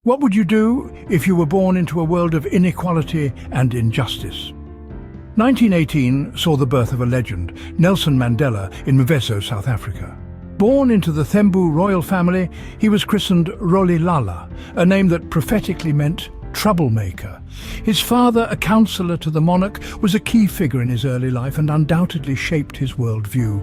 What would you do if you were born into a world of inequality and injustice? 1918 saw the birth of a legend, Nelson Mandela, in Mvezo, South Africa. Born into the Thembu royal family, he was christened Rolihlahla, a name that prophetically meant troublemaker. His father, a counselor to the monarch, was a key figure in his early life and undoubtedly shaped his worldview.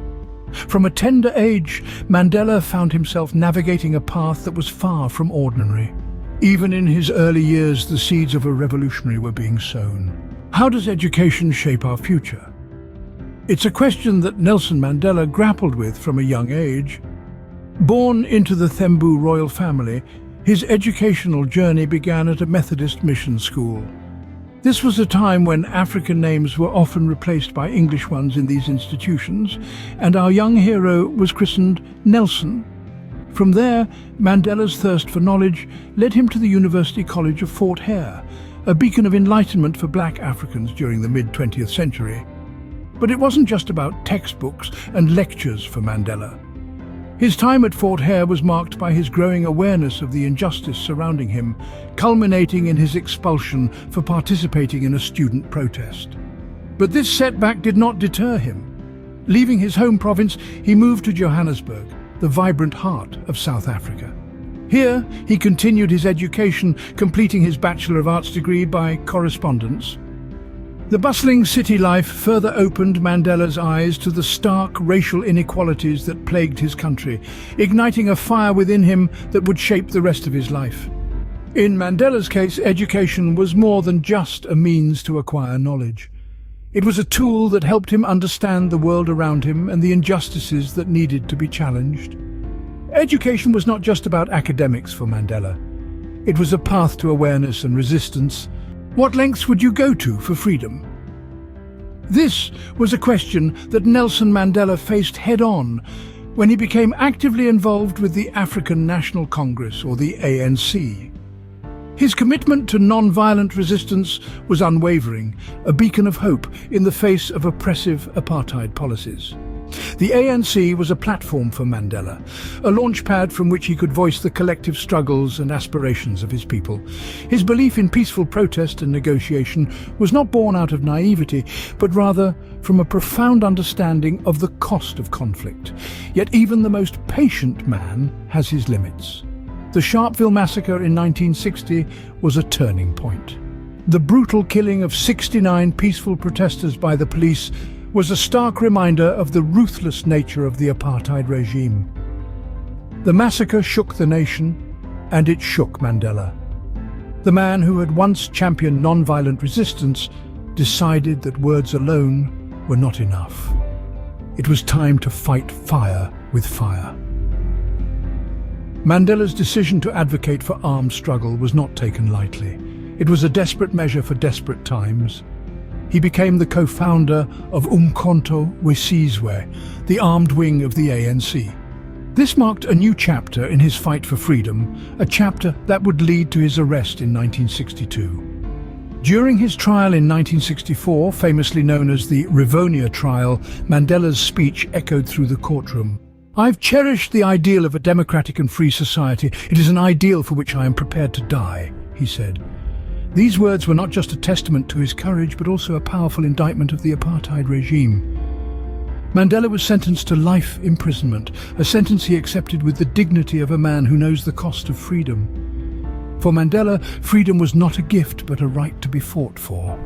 From a tender age, Mandela found himself navigating a path that was far from ordinary. Even in his early years, the seeds of a revolutionary were being sown. How does education shape our future? It's a question that Nelson Mandela grappled with from a young age. Born into the Thembu royal family, his educational journey began at a Methodist mission school. This was a time when African names were often replaced by English ones in these institutions, and our young hero was christened Nelson. From there, Mandela's thirst for knowledge led him to the University College of Fort Hare, a beacon of enlightenment for black Africans during the mid-20th century. But it wasn't just about textbooks and lectures for Mandela. His time at Fort Hare was marked by his growing awareness of the injustice surrounding him, culminating in his expulsion for participating in a student protest. But this setback did not deter him. Leaving his home province, he moved to Johannesburg, the vibrant heart of South Africa. Here, he continued his education, completing his Bachelor of Arts degree by correspondence. The bustling city life further opened Mandela's eyes to the stark racial inequalities that plagued his country, igniting a fire within him that would shape the rest of his life. In Mandela's case, education was more than just a means to acquire knowledge. It was a tool that helped him understand the world around him and the injustices that needed to be challenged. Education was not just about academics for Mandela. It was a path to awareness and resistance. What lengths would you go to for freedom? This was a question that Nelson Mandela faced head-on when he became actively involved with the African National Congress, or the ANC. His commitment to non-violent resistance was unwavering, a beacon of hope in the face of oppressive apartheid policies. The ANC was a platform for Mandela, a launchpad from which he could voice the collective struggles and aspirations of his people. His belief in peaceful protest and negotiation was not born out of naivety, but rather from a profound understanding of the cost of conflict. Yet even the most patient man has his limits. The Sharpeville massacre in 1960 was a turning point. The brutal killing of 69 peaceful protesters by the police was a stark reminder of the ruthless nature of the apartheid regime. The massacre shook the nation, and it shook Mandela. The man who had once championed non-violent resistance decided that words alone were not enough. It was time to fight fire with fire. Mandela's decision to advocate for armed struggle was not taken lightly. It was a desperate measure for desperate times. He became the co-founder of Umkhonto weSizwe, the armed wing of the ANC. This marked a new chapter in his fight for freedom, a chapter that would lead to his arrest in 1962. During his trial in 1964, famously known as the Rivonia trial, Mandela's speech echoed through the courtroom. "I've cherished the ideal of a democratic and free society. It is an ideal for which I am prepared to die," he said. These words were not just a testament to his courage, but also a powerful indictment of the apartheid regime. Mandela was sentenced to life imprisonment, a sentence he accepted with the dignity of a man who knows the cost of freedom. For Mandela, freedom was not a gift, but a right to be fought for.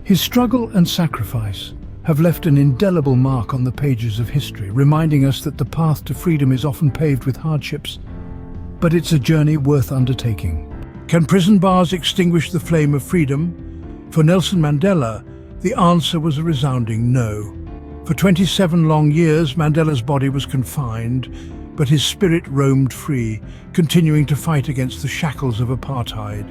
His struggle and sacrifice have left an indelible mark on the pages of history, reminding us that the path to freedom is often paved with hardships, but it's a journey worth undertaking. Can prison bars extinguish the flame of freedom? For Nelson Mandela, the answer was a resounding no. For 27 long years, Mandela's body was confined, but his spirit roamed free, continuing to fight against the shackles of apartheid.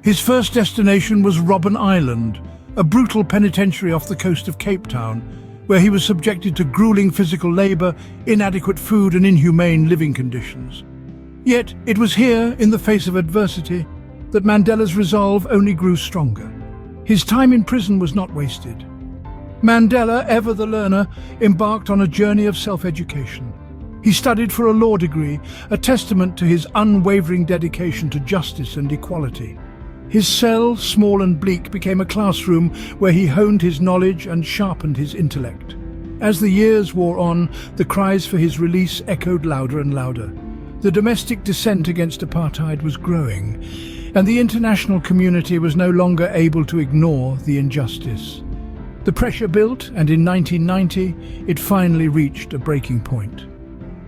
His first destination was Robben Island, a brutal penitentiary off the coast of Cape Town, where he was subjected to grueling physical labor, inadequate food and inhumane living conditions. Yet it was here, in the face of adversity, that Mandela's resolve only grew stronger. His time in prison was not wasted. Mandela, ever the learner, embarked on a journey of self-education. He studied for a law degree, a testament to his unwavering dedication to justice and equality. His cell, small and bleak, became a classroom where he honed his knowledge and sharpened his intellect. As the years wore on, the cries for his release echoed louder and louder. The domestic dissent against apartheid was growing, and the international community was no longer able to ignore the injustice. The pressure built, and in 1990, it finally reached a breaking point.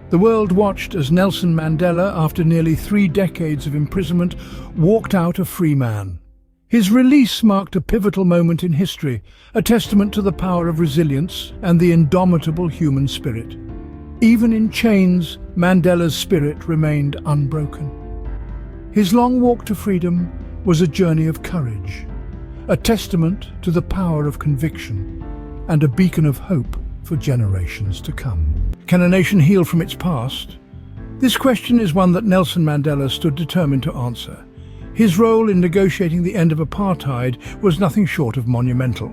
The world watched as Nelson Mandela, after nearly 3 decades of imprisonment, walked out a free man. His release marked a pivotal moment in history, a testament to the power of resilience and the indomitable human spirit. Even in chains, Mandela's spirit remained unbroken. His long walk to freedom was a journey of courage, a testament to the power of conviction, and a beacon of hope for generations to come. Can a nation heal from its past? This question is one that Nelson Mandela stood determined to answer. His role in negotiating the end of apartheid was nothing short of monumental.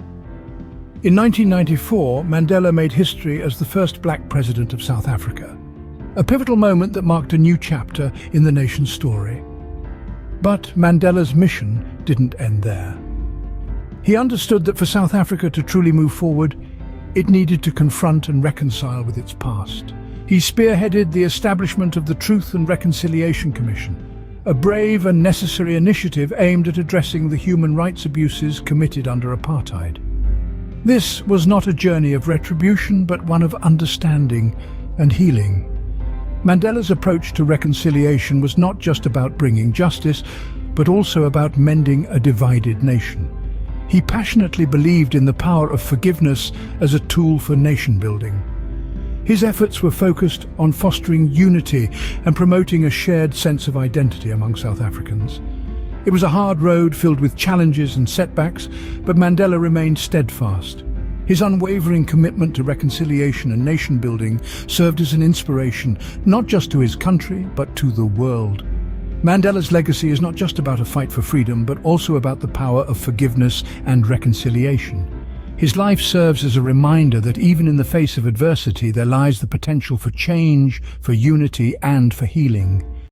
In 1994, Mandela made history as the first black president of South Africa, a pivotal moment that marked a new chapter in the nation's story. But Mandela's mission didn't end there. He understood that for South Africa to truly move forward, it needed to confront and reconcile with its past. He spearheaded the establishment of the Truth and Reconciliation Commission, a brave and necessary initiative aimed at addressing the human rights abuses committed under apartheid. This was not a journey of retribution, but one of understanding and healing. Mandela's approach to reconciliation was not just about bringing justice, but also about mending a divided nation. He passionately believed in the power of forgiveness as a tool for nation building. His efforts were focused on fostering unity and promoting a shared sense of identity among South Africans. It was a hard road filled with challenges and setbacks, but Mandela remained steadfast. His unwavering commitment to reconciliation and nation building served as an inspiration, not just to his country, but to the world. Mandela's legacy is not just about a fight for freedom, but also about the power of forgiveness and reconciliation. His life serves as a reminder that even in the face of adversity, there lies the potential for change, for unity, and for healing.